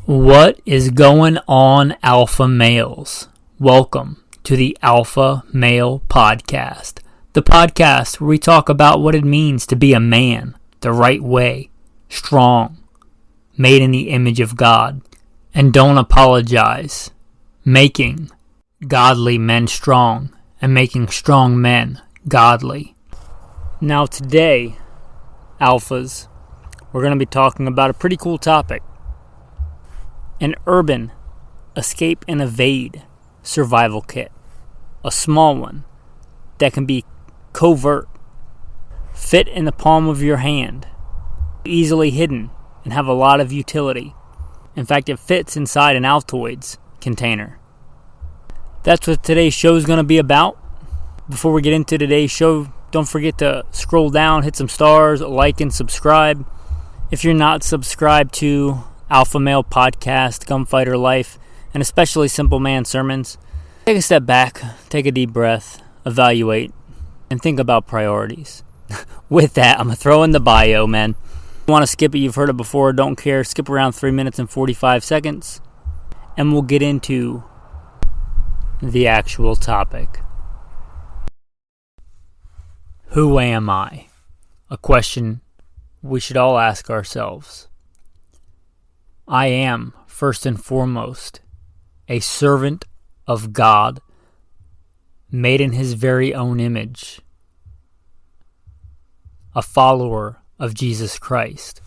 What is going on, alpha males? Welcome to the Alpha Male Podcast, the podcast where we talk about what it means to be a man the right way, strong, made in the image of God, and don't apologize, making godly men strong and making strong men godly. Now today, alphas, we're going to be talking about a pretty cool topic. An urban escape and evade survival kit. A small one that can be covert, fit in the palm of your hand, easily hidden, and have a lot of utility. In fact, it fits inside an Altoids container. That's what today's show is going to be about. Before we get into today's show, don't forget to scroll down, hit some stars, like and subscribe. If you're not subscribed to Alpha Male Podcast, Gunfighter Life, and especially Simple Man Sermons, take a step back, take a deep breath, evaluate, and think about priorities. With that, I'm going to throw in the bio, man. If you want to skip it, you've heard it before, don't care. Skip around 3 minutes and 45 seconds, and we'll get into the actual topic. Who am I? A question we should all ask ourselves. I am, first and foremost, a servant of God, made in His very own image, a follower of Jesus Christ,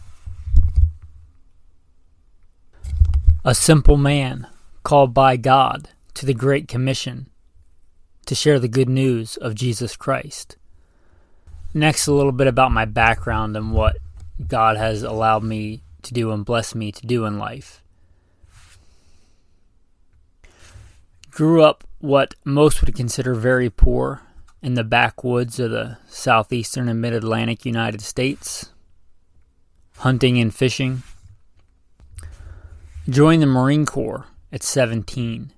a simple man called by God to the Great Commission to share the good news of Jesus Christ. Next, a little bit about my background and what God has allowed me to do and bless me to do in life. Grew up what most would consider very poor in the backwoods of the southeastern and mid-Atlantic United States, hunting and fishing. Joined the Marine Corps at 17.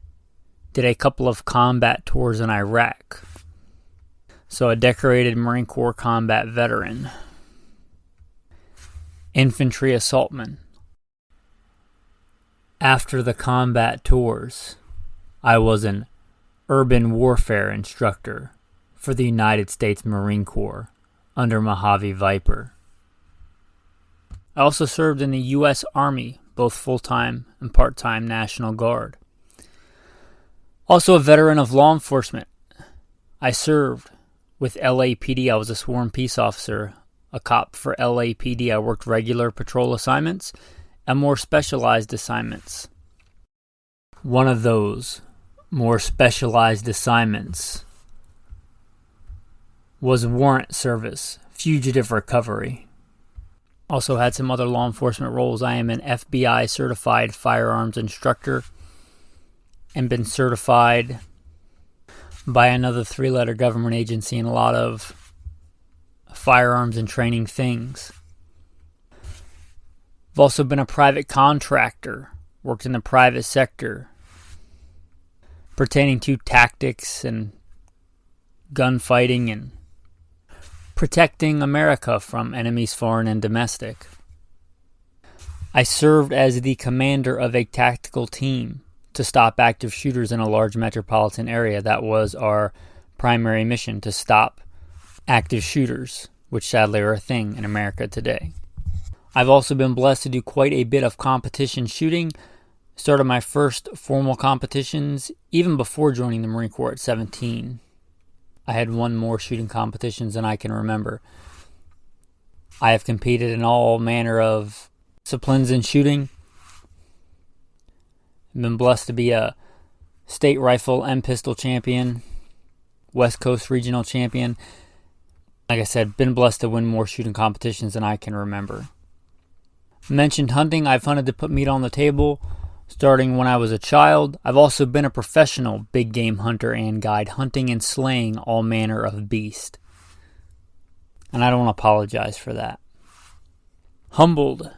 Did a couple of combat tours in Iraq. So a decorated Marine Corps combat veteran. Infantry assaultman. After the combat tours, I was an urban warfare instructor for the United States Marine Corps under Mojave Viper. I also served in the U.S. Army, both full-time and part-time National Guard. Also a veteran of law enforcement. I served with LAPD. I was a sworn peace officer, a cop for LAPD. I worked regular patrol assignments and more specialized assignments. One of those more specialized assignments was warrant service, fugitive recovery. Also had some other law enforcement roles. I am an FBI certified firearms instructor and been certified by another 3-letter government agency in a lot of firearms and training things. I've also been a private contractor, worked in the private sector, pertaining to tactics and gunfighting and protecting America from enemies foreign and domestic. I served as the commander of a tactical team to stop active shooters in a large metropolitan area. That was our primary mission, to stop active shooters, which sadly are a thing in America today. I've also been blessed to do quite a bit of competition shooting. Started my first formal competitions even before joining the Marine Corps at 17. I had won more shooting competitions than I can remember. I have competed in all manner of disciplines in shooting. I've been blessed to be a state rifle and pistol champion, West Coast regional champion. Like I said, been blessed to win more shooting competitions than I can remember. Mentioned hunting. I've hunted to put meat on the table starting when I was a child. I've also been a professional big game hunter and guide, hunting and slaying all manner of beast. And I don't apologize for that. Humbled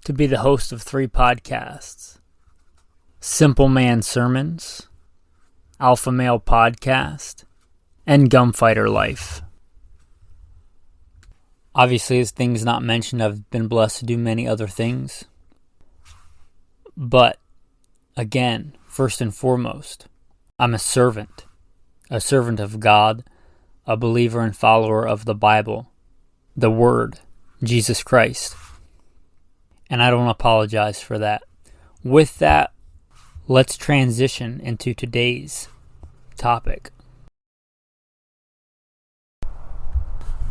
to be the host of 3 podcasts. Simple Man Sermons, Alpha Male Podcast, and Gunfighter Life. Obviously, as things not mentioned, I've been blessed to do many other things. But again, first and foremost, I'm a servant of God, a believer and follower of the Bible, the Word, Jesus Christ. And I don't apologize for that. With that, let's transition into today's topic.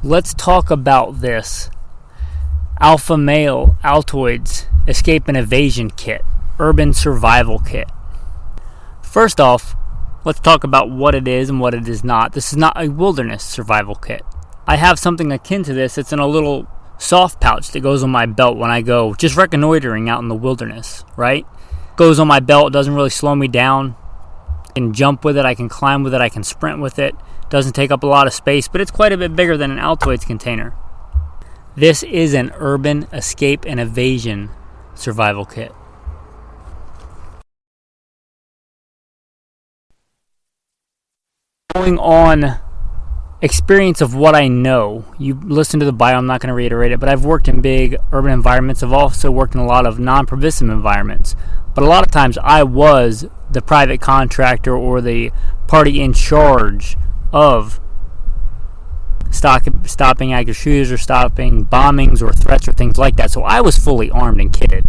Let's talk about this alpha male Altoids escape and evasion kit, urban survival kit. First off, let's talk about what it is and what it is not. This is not a wilderness survival kit. I have something akin to this. It's in a little soft pouch that goes on my belt when I go just reconnoitering out in the wilderness, right? Goes on my belt, doesn't really slow me down. I can jump with it, I can climb with it, I can sprint with it. Doesn't take up a lot of space, but it's quite a bit bigger than an Altoids container. This is an urban escape and evasion survival kit. Going on experience of what I know. You listen to the bio, I'm not going to reiterate it, but I've worked in big urban environments. I've also worked in a lot of non-permissive environments. But a lot of times I was the private contractor or the party in charge of stopping active shooters or stopping bombings or threats or things like that. So I was fully armed and kitted.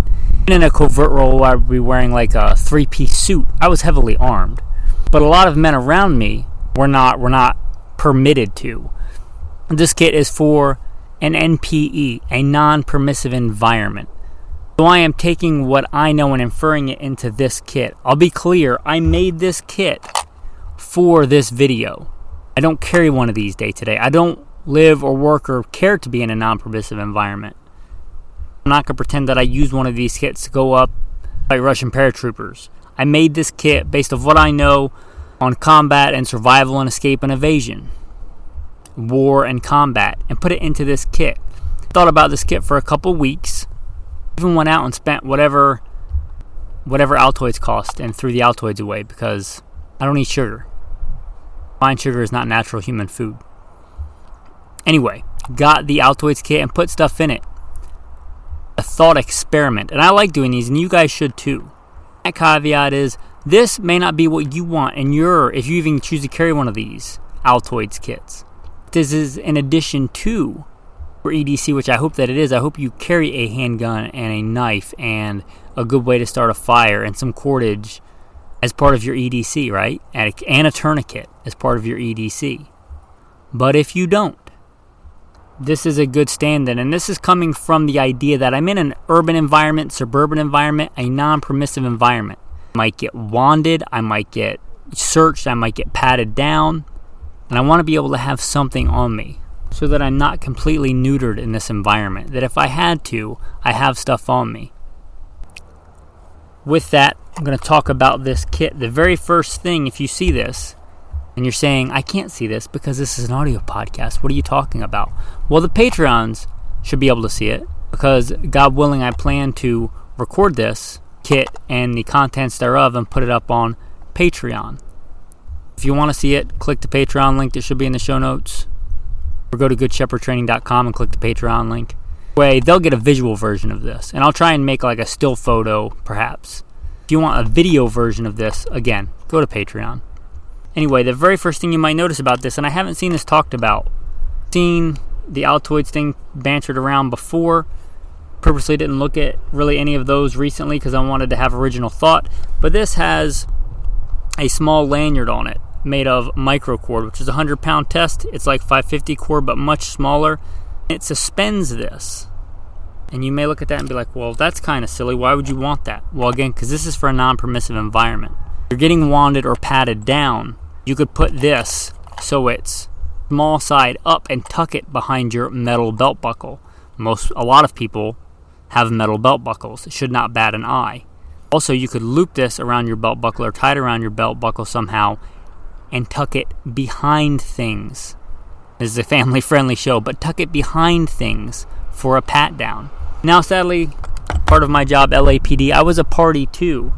In a covert role where I'd be wearing like a 3-piece suit, I was heavily armed. But a lot of men around me were not permitted to. This kit is for an NPE, a non-permissive environment. So I am taking what I know and inferring it into this kit. I'll be clear, I made this kit for this video. I don't carry one of these day to day. I don't live or work or care to be in a non-permissive environment. I'm not going to pretend that I used one of these kits to go up like Russian paratroopers. I made this kit based on what I know on combat and survival and escape and evasion, war and combat, and put it into this kit. Thought about this kit for a couple weeks. Even went out and spent whatever Altoids cost and threw the Altoids away because I don't eat sugar. Refined sugar is not natural human food. Anyway, got the Altoids kit and put stuff in it. A thought experiment. And I like doing these, and you guys should too. That caveat is, this may not be what you want if you even choose to carry one of these Altoids kits. This is in addition to your EDC, which I hope that it is. I hope you carry a handgun and a knife and a good way to start a fire and some cordage as part of your EDC, right? And a tourniquet as part of your EDC. But if you don't, this is a good stand-in, and this is coming from the idea that I'm in an urban environment, suburban environment, a non-permissive environment. I might get wanded, I might get searched, I might get patted down, and I want to be able to have something on me so that I'm not completely neutered in this environment, that if I had to, I have stuff on me. With that, I'm going to talk about this kit. The very first thing, if you see this, and you're saying, I can't see this because this is an audio podcast, what are you talking about? Well, the Patreons should be able to see it because, God willing, I plan to record this kit and the contents thereof and put it up on Patreon. If you want to see it, click the Patreon link that should be in the show notes, or go to goodshepherdtraining.com and click the Patreon link. They'll get a visual version of this, and I'll try and make like a still photo perhaps. If you want a video version of this, again, go to Patreon. Anyway, the very first thing you might notice about this, and I haven't seen this talked about, seen the Altoids thing bantered around before. Purposely didn't look at really any of those recently because I wanted to have original thought. But this has a small lanyard on it made of microcord, which is a 100-pound test. It's like 550 cord, but much smaller. It suspends this. And you may look at that and be like, well, that's kind of silly. Why would you want that? Well, again, because this is for a non-permissive environment. If you're getting wanded or patted down, you could put this so it's small side up and tuck it behind your metal belt buckle. A lot of people have metal belt buckles. It should not bat an eye. Also, you could loop this around your belt buckle or tie it around your belt buckle somehow and tuck it behind things. This is a family-friendly show, but tuck it behind things for a pat down. Now, sadly, part of my job, LAPD, I was a party to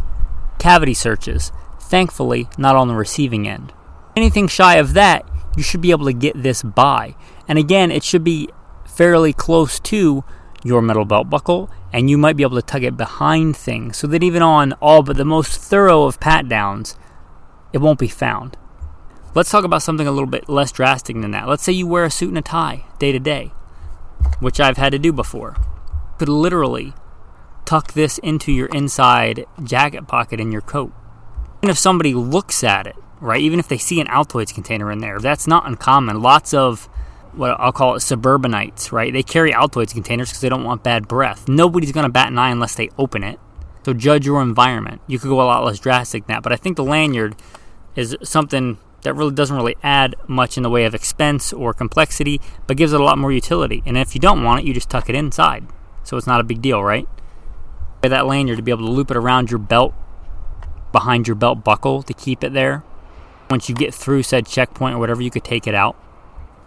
cavity searches. Thankfully, not on the receiving end. Anything shy of that, you should be able to get this by. And again, it should be fairly close to your metal belt buckle, and you might be able to tug it behind things so that even on all but the most thorough of pat downs, it won't be found. Let's talk about something a little bit less drastic than that. Let's say you wear a suit and a tie day to day, which I've had to do before. You could literally tuck this into your inside jacket pocket in your coat. Even if somebody looks at it, right, even if they see an Altoids container in there, that's not uncommon. Lots of what I'll call it suburbanites, right, they carry Altoids containers because they don't want bad breath. Nobody's going to bat an eye unless they open it. So judge your environment. You could go a lot less drastic than that, but I think the lanyard is something that really doesn't really add much in the way of expense or complexity, but gives it a lot more utility. And if you don't want it, you just tuck it inside. So it's not a big deal, right? That lanyard to be able to loop it around your belt, behind your belt buckle to keep it there. Once you get through said checkpoint or whatever, you could take it out.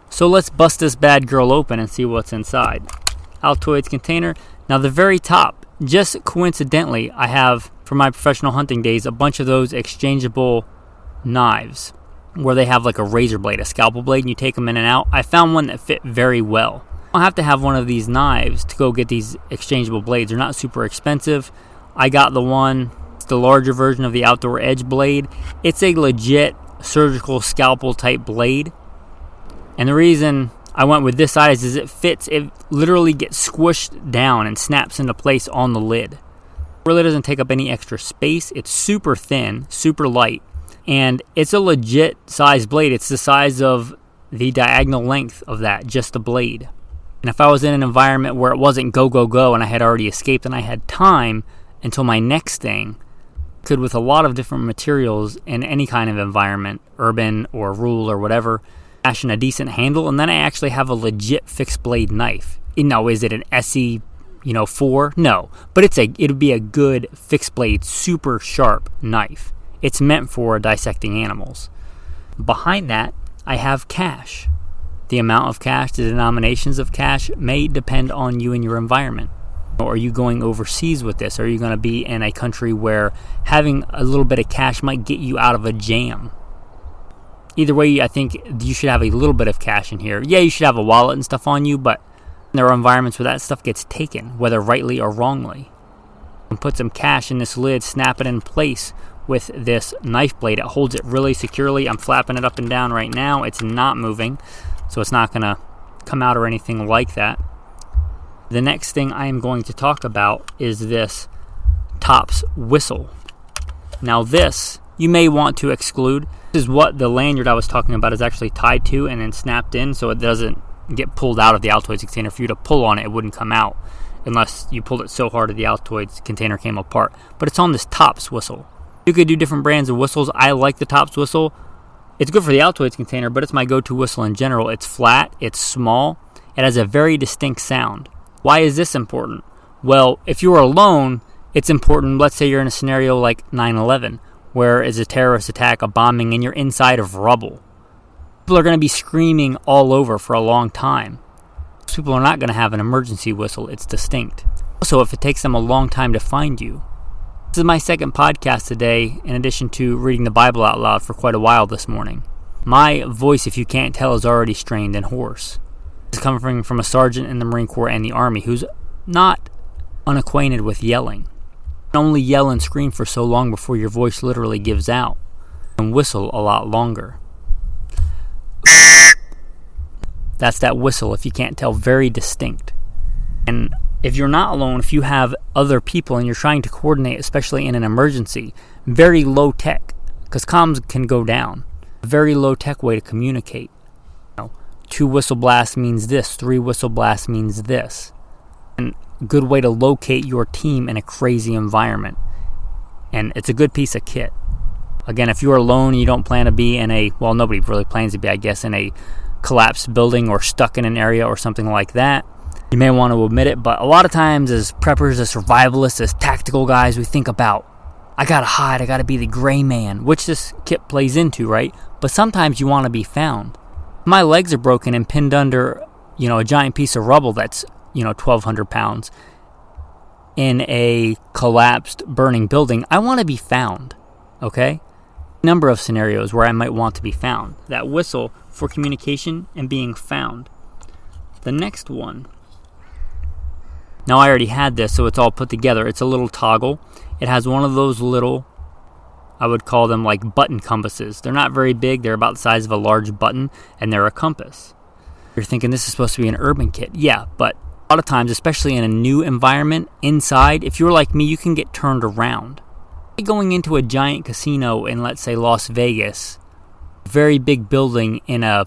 So let's bust this bad girl open and see what's inside. Altoids container. Now the very top, just coincidentally, I have, from my professional hunting days, a bunch of those exchangeable knives where they have like a razor blade, a scalpel blade, and you take them in and out. I found one that fit very well. I don't have to have one of these knives to go get these exchangeable blades. They're not super expensive. I got the one, it's the larger version of the Outdoor Edge blade. It's a legit surgical scalpel type blade. And the reason I went with this size is it fits. It literally gets squished down and snaps into place on the lid. It really doesn't take up any extra space. It's super thin, super light. And it's a legit size blade. It's the size of the diagonal length of that, just the blade. And if I was in an environment where it wasn't go, go, go, and I had already escaped and I had time until my next thing, could with a lot of different materials in any kind of environment, urban or rural or whatever, fashion a decent handle, and then I actually have a legit fixed blade knife. Is it an SE, 4? No, but it'd be a good fixed blade, super sharp knife. It's meant for dissecting animals. Behind that, I have cash. The amount of cash, the denominations of cash may depend on you and your environment. Are you going overseas with this? Are you going to be in a country where having a little bit of cash might get you out of a jam? Either way, I think you should have a little bit of cash in here. Yeah, you should have a wallet and stuff on you, but there are environments where that stuff gets taken, whether rightly or wrongly. And put some cash in this lid, snap it in place with this knife blade. It holds it really securely. I'm flapping it up and down right now. It's not moving, so it's not going to come out or anything like that. The next thing I am going to talk about is this Tops whistle. Now this, you may want to exclude. This is what the lanyard I was talking about is actually tied to and then snapped in so it doesn't get pulled out of the Altoids container. For you to pull on it, it wouldn't come out unless you pulled it so hard that the Altoids container came apart. But it's on this Tops whistle. You could do different brands of whistles. I like the Tops whistle. It's good for the Altoids container, but it's my go-to whistle in general. It's flat, it's small, it has a very distinct sound. Why is this important? Well, if you're alone, it's important. Let's say you're in a scenario like 9/11, where it's a terrorist attack, a bombing, and you're inside of rubble. People are going to be screaming all over for a long time. Most people are not going to have an emergency whistle. It's distinct. Also, if it takes them a long time to find you. This is my second podcast today, in addition to reading the Bible out loud for quite a while this morning. My voice, if you can't tell, is already strained and hoarse. This is coming from a sergeant in the Marine Corps and the Army who's not unacquainted with yelling. You can only yell and scream for so long before your voice literally gives out, and whistle a lot longer. That's that whistle, if you can't tell, very distinct. And if you're not alone, if you have other people and you're trying to coordinate, especially in an emergency, very low tech, because comms can go down. A very low tech way to communicate. 2 whistle blasts means this, 3 whistle blasts means this. And a good way to locate your team in a crazy environment. And it's a good piece of kit. Again, if you're alone and you don't plan to be in nobody really plans to be, I guess, in a collapsed building or stuck in an area or something like that, you may want to omit it. But a lot of times as preppers, as survivalists, as tactical guys, we think about, I gotta hide, I gotta be the gray man, which this kit plays into, right? But sometimes you want to be found. My legs are broken and pinned under, a giant piece of rubble that's, 1,200 pounds in a collapsed, burning building. I want to be found, okay? Number of scenarios where I might want to be found. That whistle for communication and being found. The next one Now I already had this, so it's all put together. It's a little toggle. It has one of those little, I would call them like button compasses. They're not very big. They're about the size of a large button, and they're a compass. You're thinking this is supposed to be an urban kit. Yeah, but a lot of times, especially in a new environment, inside, if you're like me, you can get turned around. Going into a giant casino in, let's say, Las Vegas, very big building in a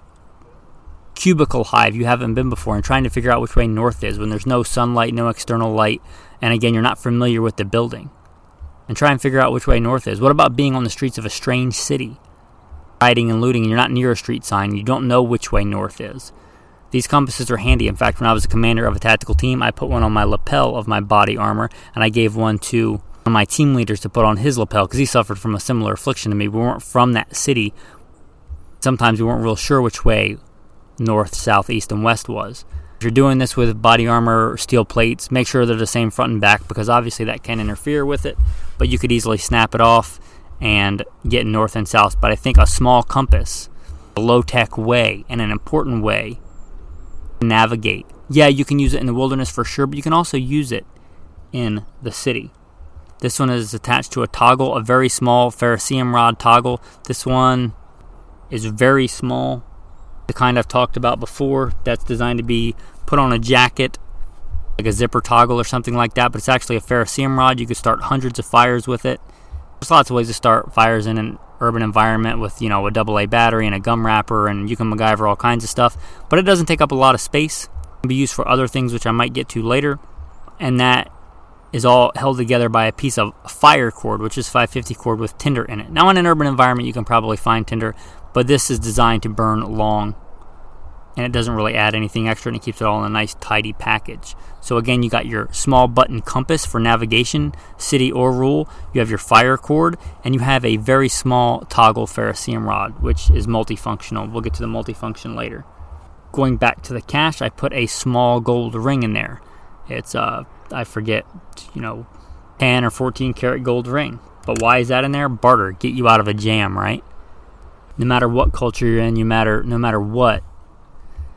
cubicle hive you haven't been before, and trying to figure out which way north is when there's no sunlight, no external light, and again, you're not familiar with the building. And try and figure out which way north is. What about being on the streets of a strange city, riding and looting, and you're not near a street sign, you don't know which way north is? These compasses are handy. In fact, when I was a commander of a tactical team, I put one on my lapel of my body armor, and I gave one to one of my team leaders to put on his lapel because he suffered from a similar affliction to me. We weren't from that city. Sometimes we weren't real sure which way north, south, east, and west was. If you're doing this with body armor, steel plates, make sure they're the same front and back, because obviously that can interfere with it, but you could easily snap it off and get north and south. But I think a small compass, a low-tech way, and an important way to navigate. Yeah, you can use it in the wilderness for sure, but you can also use it in the city. This one is attached to a toggle, a very small ferrocerium rod toggle. This one is very small, the kind I've talked about before, that's designed to be put on a jacket, like a zipper toggle or something like that, but it's actually a ferrocerium rod. You could start hundreds of fires with it. There's lots of ways to start fires in an urban environment with, a AA battery and a gum wrapper, and you can MacGyver all kinds of stuff, but it doesn't take up a lot of space. It can be used for other things, which I might get to later, and that is all held together by a piece of fire cord, which is 550 cord with tinder in it. Now, in an urban environment, you can probably find tinder, but this is designed to burn long, and it doesn't really add anything extra, and it keeps it all in a nice, tidy package. So again, you got your small button compass for navigation, city or rural. You have your fire cord, and you have a very small toggle ferrocerium rod, which is multifunctional. We'll get to the multifunction later. Going back to the cache, I put a small gold ring in there. It's, I forget, 10 or 14 karat gold ring. But why is that in there? Barter, get you out of a jam, right? No matter what culture you're in, no matter what,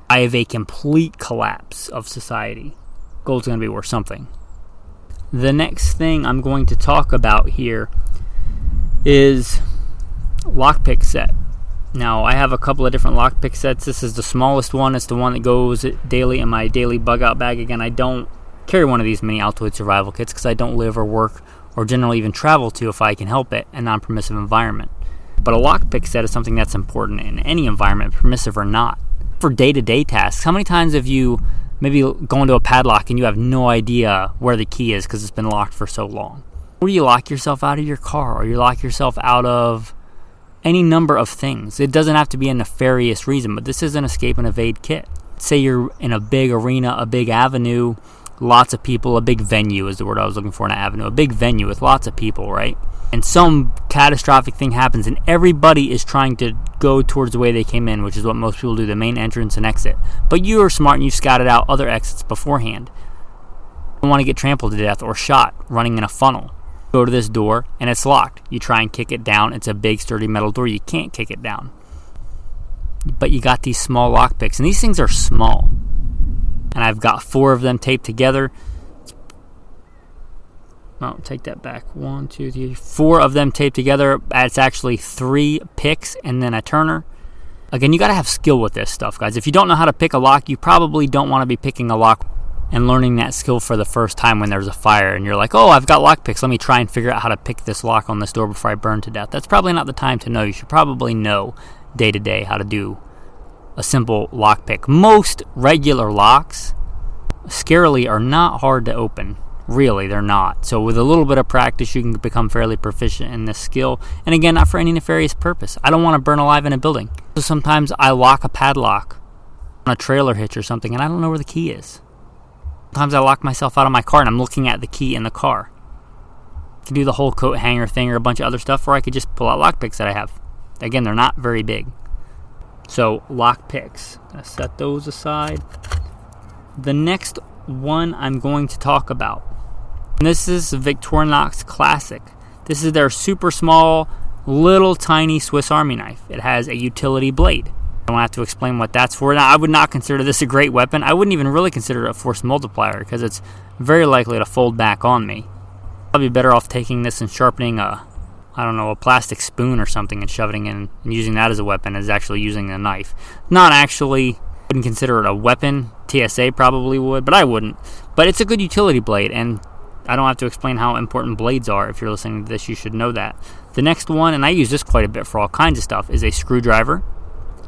I have a complete collapse of society. Gold's going to be worth something. The next thing I'm going to talk about here is lockpick set. Now, I have a couple of different lockpick sets. This is the smallest one. It's the one that goes daily in my daily bug out bag. Again, I don't carry one of these mini Altoids survival kits because I don't live or work or generally even travel to, if I can help it, a non-permissive environment. But a lockpick set is something that's important in any environment, permissive or not. For day-to-day tasks, how many times have you maybe go into a padlock and you have no idea where the key is because it's been locked for so long? Or you lock yourself out of your car, or you lock yourself out of any number of things. It doesn't have to be a nefarious reason, but this is an escape and evade kit. Say you're in a big arena, a big avenue, lots of people, a big venue is the word I was looking for in an avenue, a big venue with lots of people, right? And some catastrophic thing happens and everybody is trying to go towards the way they came in, which is what most people do, the main entrance and exit. But you are smart and you've scouted out other exits beforehand. You don't want to get trampled to death or shot running in a funnel. Go to this door and it's locked. You try and kick it down. It's a big sturdy metal door. You can't kick it down. But you got these small lockpicks, and these things are small. And I've got 4 of them taped together. Oh, take that back. 1, 2, 3, 4 of them taped together. It's actually 3 picks and then a turner. Again, you got to have skill with this stuff, guys. If you don't know how to pick a lock, you probably don't want to be picking a lock and learning that skill for the first time when there's a fire and you're like, oh, I've got lock picks. Let me try and figure out how to pick this lock on this door before I burn to death. That's probably not the time to know. You should probably know day to day how to do a simple lock pick. Most regular locks, scarily, are not hard to open. Really, they're not. So with a little bit of practice, you can become fairly proficient in this skill. And again, not for any nefarious purpose. I don't want to burn alive in a building. So sometimes I lock a padlock on a trailer hitch or something, and I don't know where the key is. Sometimes I lock myself out of my car, and I'm looking at the key in the car. I can do the whole coat hanger thing or a bunch of other stuff, or I could just pull out lock picks that I have. Again, they're not very big. So, lock picks. I'm going to set those aside. The next one I'm going to talk about, and this is Victorinox Classic. This is their super small, little tiny Swiss Army knife. It has a utility blade. I don't have to explain what that's for. Now, I would not consider this a great weapon. I wouldn't even really consider it a force multiplier because it's very likely to fold back on me. I'd be better off taking this and sharpening a plastic spoon or something and shoving it in and using that as a weapon as actually using a knife. Not actually, wouldn't consider it a weapon. TSA probably would, but I wouldn't. But it's a good utility blade, and I don't have to explain how important blades are. If you're listening to this, you should know that. The next one, and I use this quite a bit for all kinds of stuff, is a screwdriver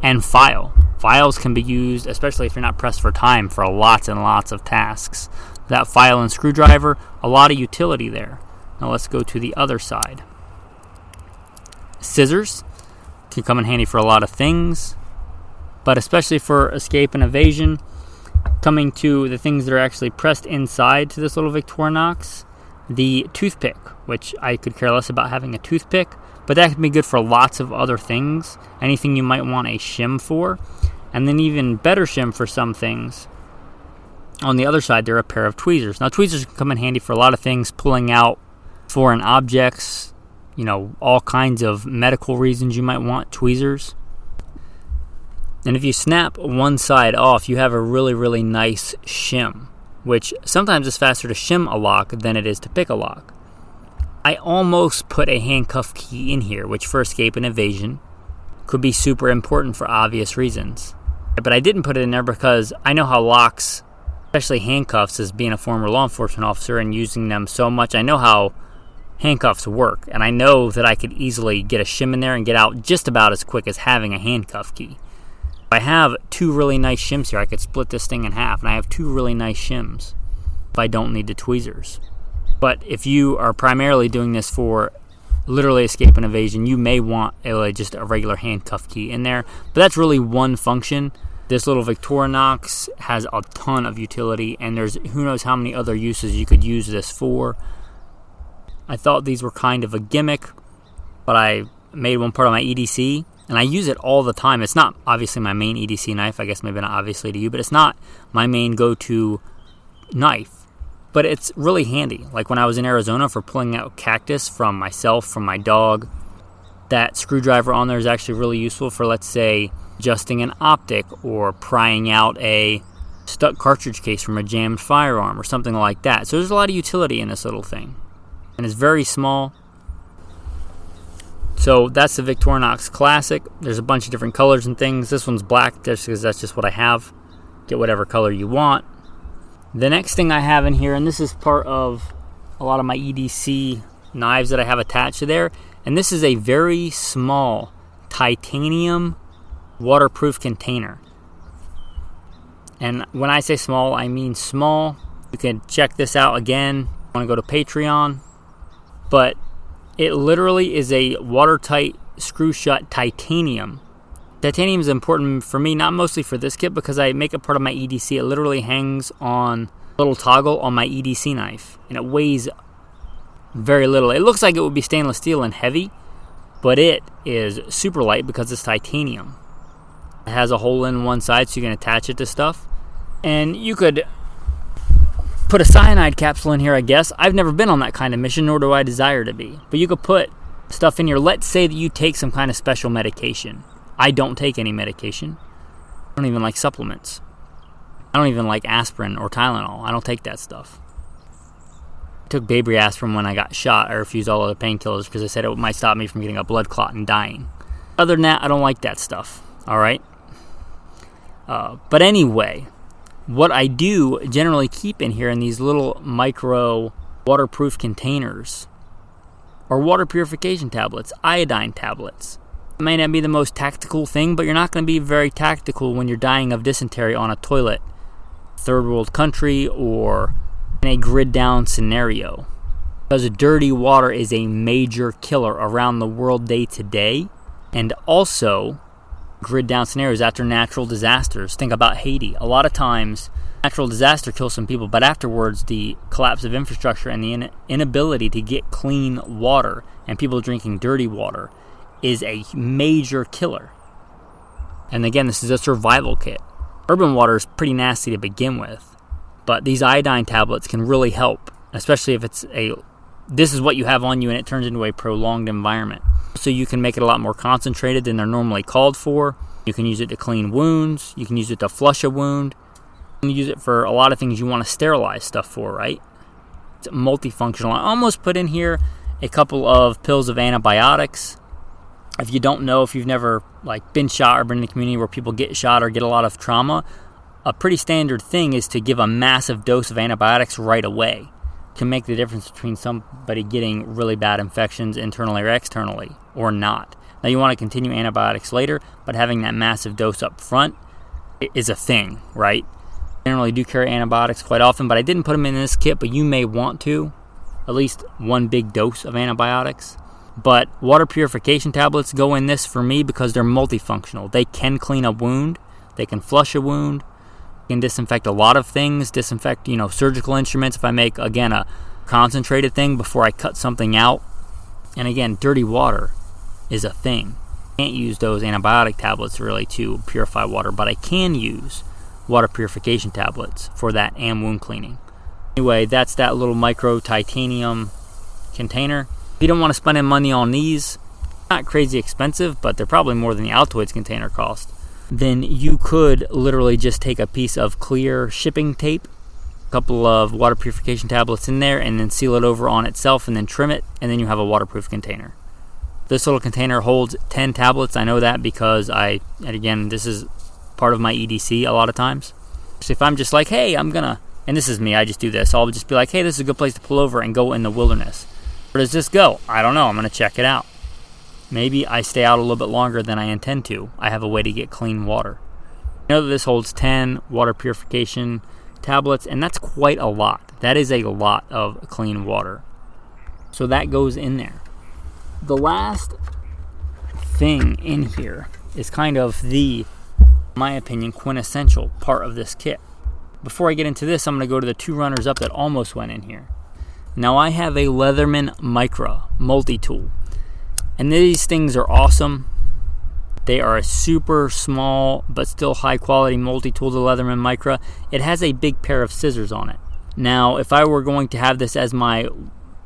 and file. Files can be used, especially if you're not pressed for time, for lots and lots of tasks. That file and screwdriver, a lot of utility there. Now let's go to the other side. Scissors can come in handy for a lot of things, but especially for escape and evasion. Coming to the things that are actually pressed inside to this little Victorinox, the toothpick, which I could care less about having a toothpick, but that can be good for lots of other things. Anything you might want a shim for, and then even better shim for some things. On the other side, there are a pair of tweezers. Now, tweezers can come in handy for a lot of things, pulling out foreign objects, all kinds of medical reasons you might want tweezers. And if you snap one side off, you have a really, really nice shim, which sometimes is faster to shim a lock than it is to pick a lock. I almost put a handcuff key in here, which for escape and evasion could be super important for obvious reasons. But I didn't put it in there because I know how locks, especially handcuffs, as being a former law enforcement officer and using them so much, I know how handcuffs work. And I know that I could easily get a shim in there and get out just about as quick as having a handcuff key. I have two really nice shims here. I could split this thing in half, and I have two really nice shims if I don't need the tweezers. But if you are primarily doing this for literally escape and evasion, you may want just a regular handcuff key in there. But that's really one function. This little Victorinox has a ton of utility, and there's who knows how many other uses you could use this for. I thought these were kind of a gimmick, but I made one part of my EDC, and I use it all the time. It's not obviously my main EDC knife, I guess maybe not obviously to you, but it's not my main go-to knife. But it's really handy. Like when I was in Arizona for pulling out cactus from myself, from my dog, that screwdriver on there is actually really useful for, let's say, adjusting an optic or prying out a stuck cartridge case from a jammed firearm or something like that. So there's a lot of utility in this little thing. And it's very small. So that's the Victorinox Classic. There's a bunch of different colors and things. This one's black just because that's just what I have. Get whatever color you want. The next thing I have in here, and this is part of a lot of my EDC knives that I have attached to there, and this is a very small titanium waterproof container. And when I say small, I mean small. You can check this out again. I want to go to Patreon. But it literally is a watertight screw-shut titanium. Titanium is important for me, not mostly for this kit, because I make it part of my EDC. It literally hangs on a little toggle on my EDC knife, and it weighs very little. It looks like it would be stainless steel and heavy, but it is super light because it's titanium. It has a hole in one side so you can attach it to stuff. And you could put a cyanide capsule in here, I guess. I've never been on that kind of mission, nor do I desire to be. But you could put stuff in here. Let's say that you take some kind of special medication. I don't take any medication. I don't even like supplements. I don't even like aspirin or Tylenol. I don't take that stuff. I took baby aspirin when I got shot. I refused all other painkillers because they said it might stop me from getting a blood clot and dying. Other than that, I don't like that stuff. All right? But anyway, what I do generally keep in here in these little micro waterproof containers are water purification tablets, iodine tablets. It may not be the most tactical thing, but you're not going to be very tactical when you're dying of dysentery on a toilet, third world country, or in a grid down scenario. Because dirty water is a major killer around the world day to day, and also grid down scenarios after natural disasters. Think about Haiti. A lot of times natural disaster kills some people, but afterwards the collapse of infrastructure and the inability to get clean water and people drinking dirty water is a major killer. And again, this is a survival kit. Urban water is pretty nasty to begin with, but these iodine tablets can really help, especially if this is what you have on you and it turns into a prolonged environment. So you can make it a lot more concentrated than they're normally called for. You can use it to clean wounds. You can use it to flush a wound. You can use it for a lot of things you want to sterilize stuff for, right? It's multifunctional. I almost put in here a couple of pills of antibiotics. If you don't know, if you've never been shot or been in a community where people get shot or get a lot of trauma, a pretty standard thing is to give a massive dose of antibiotics right away. It can make the difference between somebody getting really bad infections internally or externally, or not. Now you want to continue antibiotics later, but having that massive dose up front is a thing, right? I generally do carry antibiotics quite often, but I didn't put them in this kit, but you may want to. At least one big dose of antibiotics. But water purification tablets go in this for me because they're multifunctional. They can clean a wound. They can flush a wound. They can disinfect a lot of things. Disinfect, surgical instruments if I make, again, a concentrated thing before I cut something out. And again, dirty water is a thing. I can't use those antibiotic tablets really to purify water, but I can use water purification tablets for that and wound cleaning. Anyway, that's that little micro titanium container. If you don't want to spend any money on these, not crazy expensive, but they're probably more than the Altoids container cost, then you could literally just take a piece of clear shipping tape, a couple of water purification tablets in there, and then seal it over on itself and then trim it, and then you have a waterproof container. This little container holds 10 tablets. I know that because and again, this is part of my EDC a lot of times. So if I'm just like, hey, and this is me, I just do this. I'll just be like, hey, this is a good place to pull over and go in the wilderness. Where does this go? I don't know. I'm going to check it out. Maybe I stay out a little bit longer than I intend to. I have a way to get clean water. I know that this holds 10 water purification tablets, and that's quite a lot. That is a lot of clean water. So that goes in there. The last thing in here is kind of in my opinion, quintessential part of this kit. Before I get into this, I'm going to go to the two runners up that almost went in here. Now I have a Leatherman Micra multi-tool. And these things are awesome. They are a super small but still high quality multi-tool, the Leatherman Micra. It has a big pair of scissors on it. Now if I were going to have this as my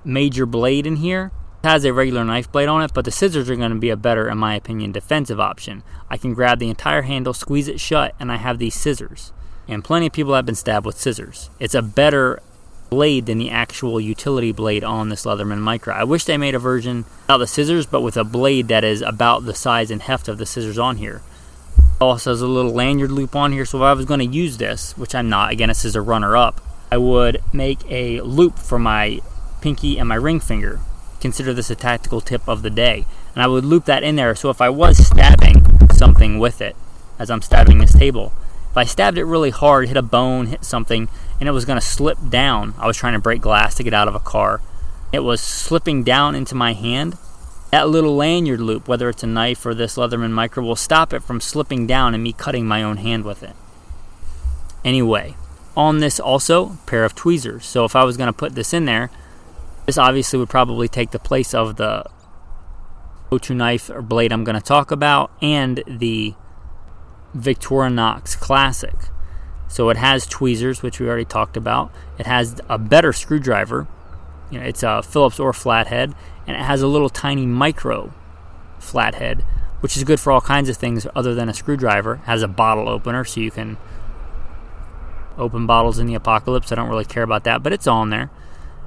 major blade in here, it has a regular knife blade on it, but the scissors are going to be a better, in my opinion, defensive option. I can grab the entire handle, squeeze it shut, and I have these scissors. And plenty of people have been stabbed with scissors. It's a better blade than the actual utility blade on this Leatherman Micra. I wish they made a version without the scissors, but with a blade that is about the size and heft of the scissors on here. It also has a little lanyard loop on here, so if I was going to use this, which I'm not, again, this is a runner-up, I would make a loop for my pinky and my ring finger. Consider this a tactical tip of the day. And I would loop that in there, so if I was stabbing something with it, as I'm stabbing this table, if I stabbed it really hard, hit a bone, hit something, and it was going to slip down, I was trying to break glass to get out of a car, it was slipping down into my hand, that little lanyard loop, whether it's a knife or this Leatherman Micra, will stop it from slipping down and me cutting my own hand with it. Anyway, on this also, a pair of tweezers. So if I was going to put this in there, this obviously would probably take the place of the go-to knife or blade I'm going to talk about and the Victorinox Classic. So it has tweezers, which we already talked about. It has a better screwdriver. It's a Phillips or flathead, and it has a little tiny micro flathead, which is good for all kinds of things other than a screwdriver. It has a bottle opener, so you can open bottles in the apocalypse. I don't really care about that, but it's on there.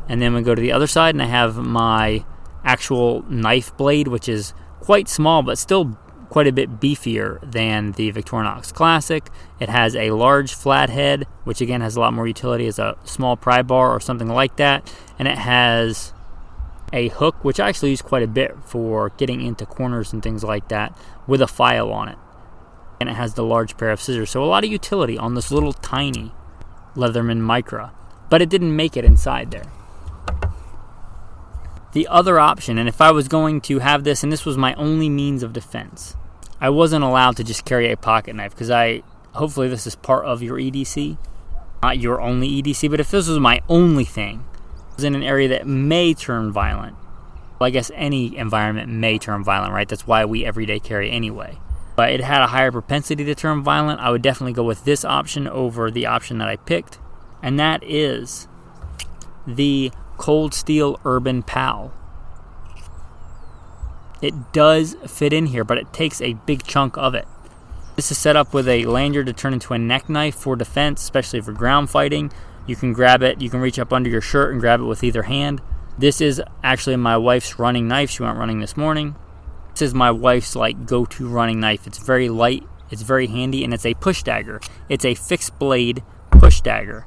And then we go to the other side, and I have my actual knife blade, which is quite small, but still quite a bit beefier than the Victorinox Classic. It has a large flathead, which again has a lot more utility as a small pry bar or something like that. And it has a hook, which I actually use quite a bit for getting into corners and things like that, with a file on it. And it has the large pair of scissors. So a lot of utility on this little tiny Leatherman Micra. But it didn't make it inside there. The other option, and if I was going to have this, and this was my only means of defense, I wasn't allowed to just carry a pocket knife, because hopefully this is part of your EDC, not your only EDC, but if this was my only thing, it was in an area that may turn violent. Well, I guess any environment may turn violent, right? That's why we everyday carry anyway. But it had a higher propensity to turn violent. I would definitely go with this option over the option that I picked, and that is the Cold Steel Urban Pal. It does fit in here, but it takes a big chunk of it. This is set up with a lanyard to turn into a neck knife for defense, especially for ground fighting. You can grab it, you can reach up under your shirt and grab it with either hand. This is actually my wife's running knife. She went running this morning. This is my wife's go-to running knife. It's very light, it's very handy, and it's a push dagger. It's a fixed blade push dagger,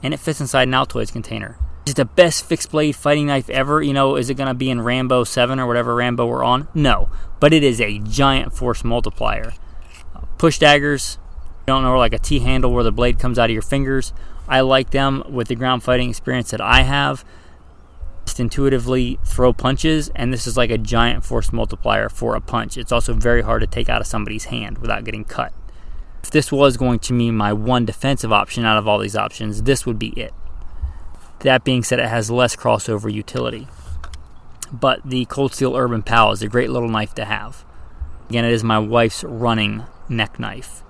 and it fits inside an Altoids container. It's the best fixed blade fighting knife ever. Is it going to be in Rambo 7 or whatever Rambo we're on? No, but it is a giant force multiplier. Push daggers, you don't know, like a T-handle where the blade comes out of your fingers. I like them with the ground fighting experience that I have. Just intuitively throw punches, and this is like a giant force multiplier for a punch. It's also very hard to take out of somebody's hand without getting cut. If this was going to be my one defensive option out of all these options, this would be it. That being said, it has less crossover utility. But the Cold Steel Urban Pal is a great little knife to have. Again, it is my wife's running neck knife.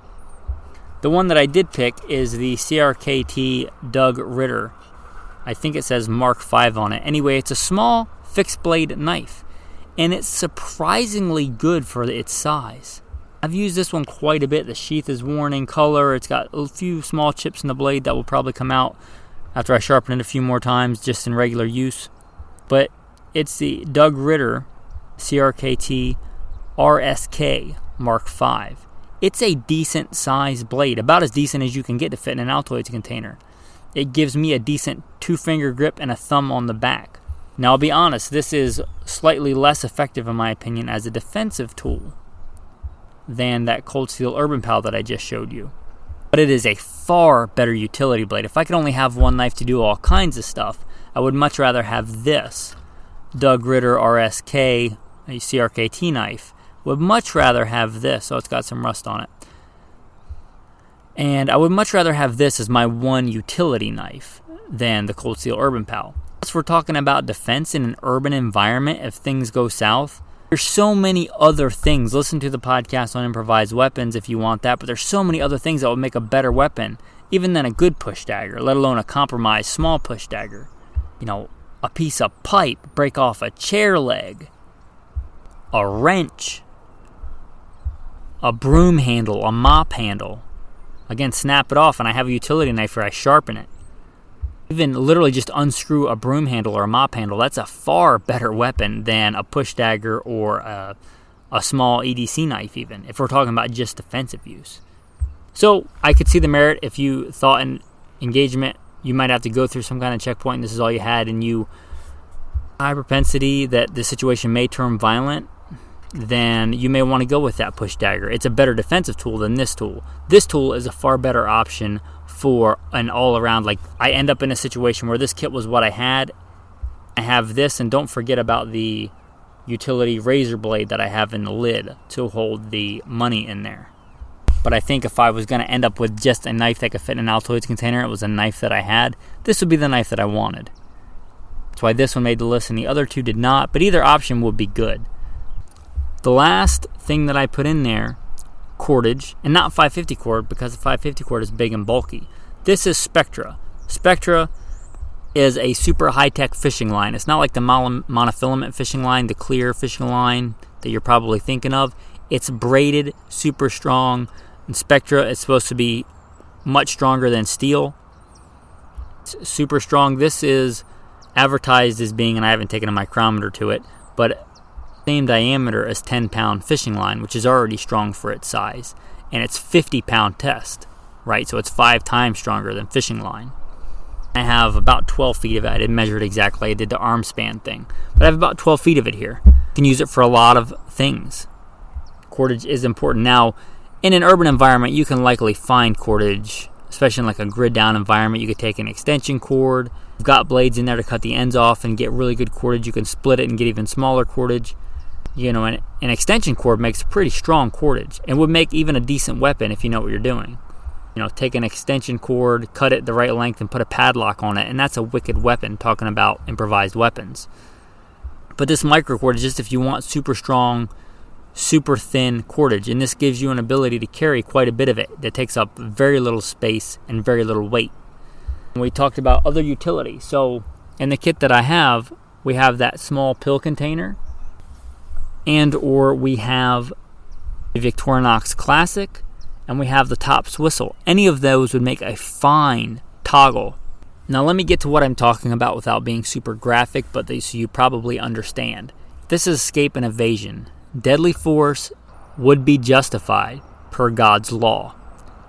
The one that I did pick is the CRKT Doug Ritter. I think it says Mark V on it. Anyway, it's a small fixed blade knife, and it's surprisingly good for its size. I've used this one quite a bit. The sheath is worn in color. It's got a few small chips in the blade that will probably come out after I sharpen it a few more times just in regular use. But it's the Doug Ritter CRKT RSK Mark V. It's a decent size blade, about as decent as you can get to fit in an Altoids container. It gives me a decent 2-finger grip and a thumb on the back. Now, I'll be honest, this is slightly less effective in my opinion as a defensive tool than that Cold Steel Urban Pal that I just showed you. But it is a far better utility blade. If I could only have one knife to do all kinds of stuff, I would much rather have this Doug Ritter RSK, a CRKT knife. Would much rather have this. Oh, it's got some rust on it. And I would much rather have this as my one utility knife than the Cold Steel Urban Pal. If we're talking about defense in an urban environment, if things go south, there's so many other things. Listen to the podcast on improvised weapons if you want that, but there's so many other things that would make a better weapon, even than a good push dagger, let alone a compromised small push dagger. A piece of pipe, break off a chair leg, a wrench, a broom handle, a mop handle. Again, snap it off and I have a utility knife where I sharpen it. Even literally just unscrew a broom handle or a mop handle. That's a far better weapon than a push dagger or a small EDC knife even, if we're talking about just defensive use. So I could see the merit if you thought in engagement you might have to go through some kind of checkpoint and this is all you had, and you high propensity that the situation may turn violent, then you may want to go with that push dagger. It's a better defensive tool than this tool. This tool is a far better option for an all-around, I end up in a situation where this kit was what I had. I have this, and don't forget about the utility razor blade that I have in the lid to hold the money in there. But I think if I was going to end up with just a knife that could fit in an Altoids container, it was a knife that I had, this would be the knife that I wanted. That's why this one made the list and the other two did not, but either option would be good. The last thing that I put in there, cordage, and not 550 cord because the 550 cord is big and bulky. This is Spectra. Spectra is a super high-tech fishing line. It's not like the monofilament fishing line, the clear fishing line that you're probably thinking of. It's braided, super strong, and Spectra is supposed to be much stronger than steel. It's super strong. This is advertised as being, and I haven't taken a micrometer to it, but same diameter as 10-pound fishing line, which is already strong for its size, and it's 50-pound test, right? So it's 5 times stronger than fishing line. I have about 12 feet of it. I didn't measure it exactly. I did the arm span thing, but I have about 12 feet of it here. You can use it for a lot of things. Cordage is important. Now, in an urban environment, you can likely find cordage, especially in a grid down environment. You could take an extension cord. You've got blades in there to cut the ends off and get really good cordage. You can split it and get even smaller cordage. An extension cord makes pretty strong cordage and would make even a decent weapon if you know what you're doing. Take an extension cord, cut it the right length, and put a padlock on it, and that's a wicked weapon, talking about improvised weapons. But this micro cord is just if you want super strong, super thin cordage, and this gives you an ability to carry quite a bit of it that takes up very little space and very little weight. And we talked about other utility. So in the kit that I have, we have that small pill container. and or we have a Victorinox Classic, and we have the Tops Whistle. Any of those would make a fine toggle. Now let me get to what I'm talking about without being super graphic, but so you probably understand. This is escape and evasion. Deadly force would be justified per God's law.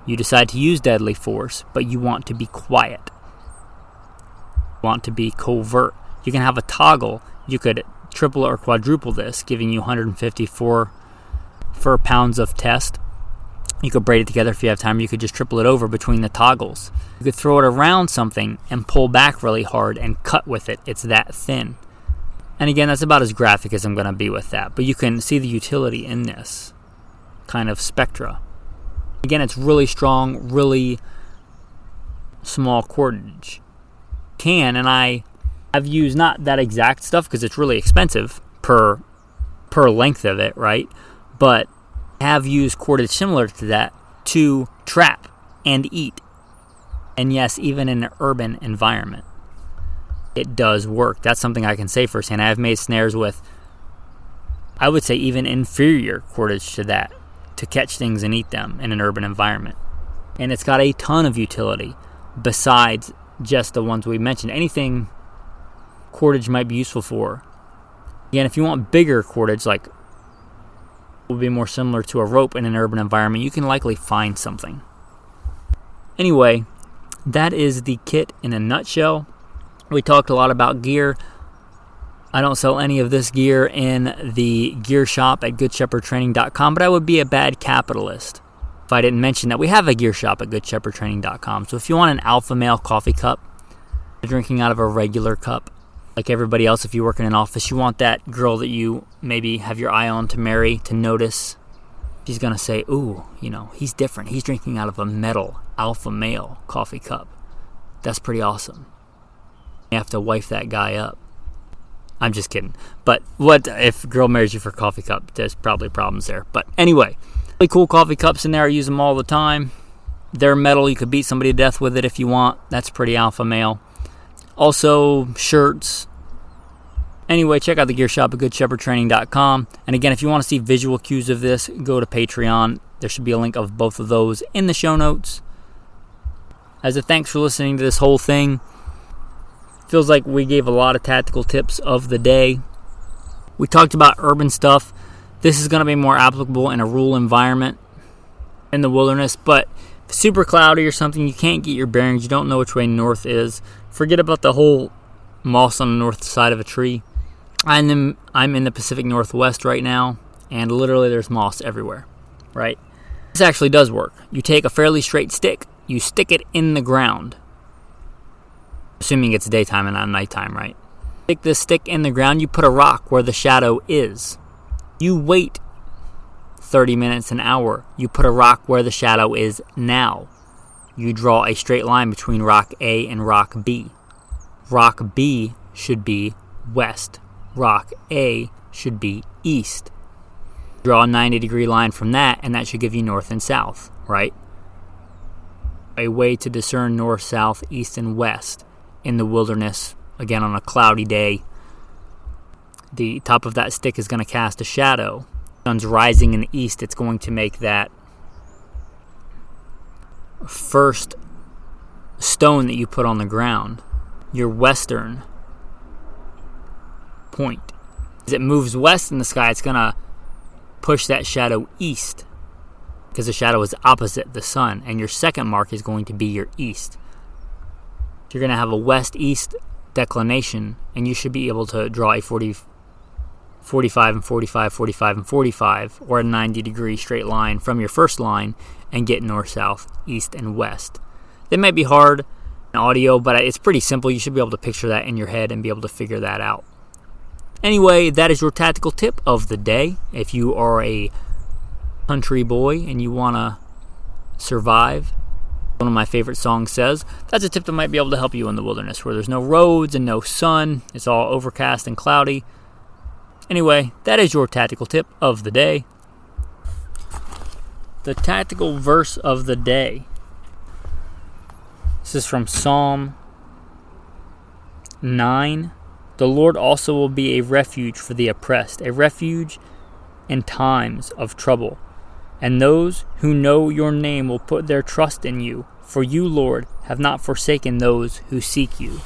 You decide to use deadly force, but you want to be quiet. You want to be covert. You can have a toggle. You could triple or quadruple this, giving you 154 pounds of test. You could braid it together if you have time. You could just triple it over between the toggles. You could throw it around something and pull back really hard and cut with it. It's that thin. And again, that's about as graphic as I'm going to be with that. But you can see the utility in this kind of spectra. Again, it's really strong, really small cordage. And I have used not that exact stuff because it's really expensive per length of it, right? But have used cordage similar to that to trap and eat. And yes, even in an urban environment, it does work. That's something I can say firsthand. I have made snares with, I would say, even inferior cordage to that to catch things and eat them in an urban environment. And it's got a ton of utility besides just the ones we mentioned. Anything cordage might be useful for. Again, if you want bigger cordage, like will be more similar to a rope in an urban environment, you can likely find something. Anyway, that is the kit in a nutshell. We talked a lot about gear. I don't sell any of this gear in the gear shop at goodshepherdtraining.com, but I would be a bad capitalist if I didn't mention that we have a gear shop at goodshepherdtraining.com. So if you want an alpha male coffee cup, drinking out of a regular cup, like everybody else, if you work in an office, you want that girl that you maybe have your eye on to marry to notice. She's going to say, ooh, he's different. He's drinking out of a metal alpha male coffee cup. That's pretty awesome. You have to wife that guy up. I'm just kidding. But what if a girl marries you for a coffee cup? There's probably problems there. But anyway, really cool coffee cups in there. I use them all the time. They're metal. You could beat somebody to death with it if you want. That's pretty alpha male. Also, shirts. Anyway, check out the gear shop at goodshepherdtraining.com. And again, if you want to see visual cues of this, go to Patreon. There should be a link of both of those in the show notes. As a thanks for listening to this whole thing. Feels like we gave a lot of tactical tips of the day. We talked about urban stuff. This is going to be more applicable in a rural environment in the wilderness, but if it's super cloudy or something, you can't get your bearings, you don't know which way north is, forget about the whole moss on the north side of a tree. I'm in the Pacific Northwest right now, and literally there's moss everywhere, right? This actually does work. You take a fairly straight stick, you stick it in the ground, assuming it's daytime and not nighttime, right? Stick this stick in the ground, you put a rock where the shadow is. You wait 30 minutes, an hour. You put a rock where the shadow is now. You draw a straight line between rock A and rock B. Rock B should be west. Rock A should be east. Draw a 90-degree line from that, and that should give you north and south, right? A way to discern north, south, east, and west in the wilderness, again on a cloudy day. The top of that stick is going to cast a shadow. The sun's rising in the east. It's going to make that first stone that you put on the ground your western point. As it moves west in the sky, it's going to push that shadow east because the shadow is opposite the sun, and your second mark is going to be your east. You're going to have a west-east declination, and you should be able to draw a 45 and 45, 45 and 45, or a 90-degree straight line from your first line and get north, south, east, and west. They might be hard in audio, but it's pretty simple. You should be able to picture that in your head and be able to figure that out. Anyway, that is your tactical tip of the day. If you are a country boy and you want to survive, one of my favorite songs says, that's a tip that might be able to help you in the wilderness where there's no roads and no sun. It's all overcast and cloudy. Anyway, that is your tactical tip of the day. The tactical verse of the day. This is from Psalm 9. The Lord also will be a refuge for the oppressed, a refuge in times of trouble. And those who know your name will put their trust in you, for you, Lord, have not forsaken those who seek you.